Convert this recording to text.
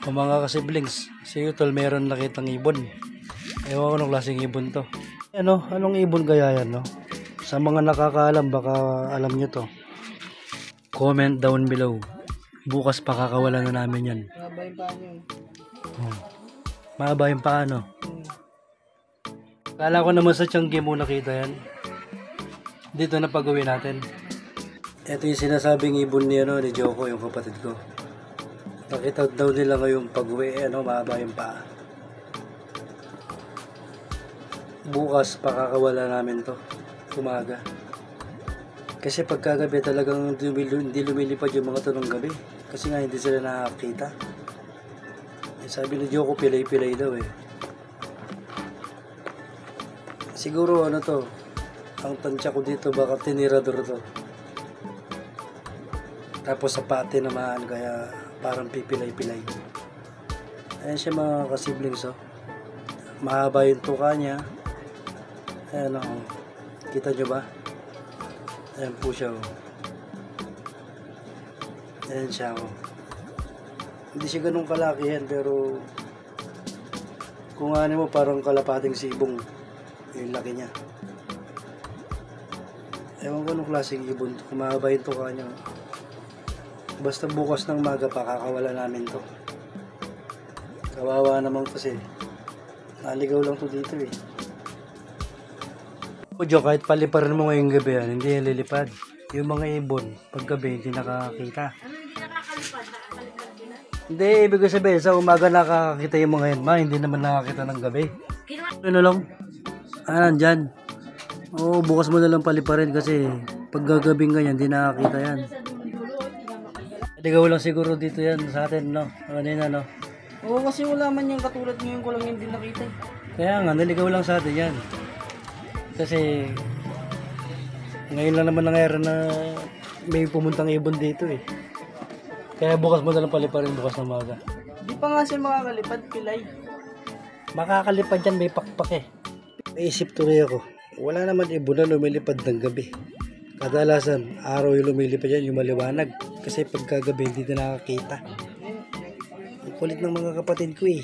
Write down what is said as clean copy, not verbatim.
O mga kasiblings, si Utol meron nakitang ibon. Ewan ko anong klaseng ibon to. Anong ibon kaya yan, no? Sa mga nakakaalam, baka alam nyo to. Comment down below. Bukas pakakawalan na namin yan. Mahaba yung paa niyo. Mahaba yung paa, no? Kala ko naman sa Tiangge mo nakita yan. Dito na pag-uwi natin. Ito yung sinasabing ibon ni Joko, yung kapatid ko. Nakita daw nila ngayong pag-uwi, mahaba yung paa. Bukas pakakawala namin to. Umaga. Kasi pagkagabi talagang hindi lumilipad yung mga to ng gabi. Kasi nga hindi sila nakakita. Sabi ni Joko, pilay-pilay daw eh. Siguro to, ang tansya ko dito baka tinirador to. Tapos sa pati naman kaya parang pipilay-pilay. Ayan siya mga kasiblings mahaba yung tuka niya. Ayan kita nyo ba? Ayan po siya Ayan siya Hindi siya ganun kalaki yan pero kung ano mo parang kalapating sibong yung laki niya. Ewan ko anong klaseng ibon to. Kumahaba yung tuka niya. Basta bukas ng maga pakakawala namin to. Kawawa naman kasi naligaw lang to dito eh. Jo, kahit paliparan mo ngayong gabi yan, hindi yan lilipad. Yung mga ibon pag gabi hindi nakakita. Hindi nakakalipad? Nakakalipad din na? Hindi, ibig sabihin sa umaga nakakita yung mga yan hindi naman nakakita ng gabi. Ano lang? Nandyan. Oo, bukas mo na lang paliparin kasi pag gagabing ganyan, hindi nakakita yan. Naligaw lang siguro dito yan sa atin, no? Kanina, no? Oo, kasi wala man yung katulad ngayon ko lang hindi nakita. Kaya nga, naligaw lang sa atin yan. Kasi ngayon lang naman nangyari na may pumuntang ibon dito eh. Kaya bukas mo na lang paliparin bukas ng maga. Di pa nga siya makakalipad, pilay. Makakalipad yan, may pakpak eh. Naisip tuloy ako, wala naman ibon na lumilipad ng gabi. Kadalasan, araw yung lumilipad yan, yung maliwanag. Kasi pagkagabi hindi na nakakita. Ang kulit ng mga kapatid ko eh.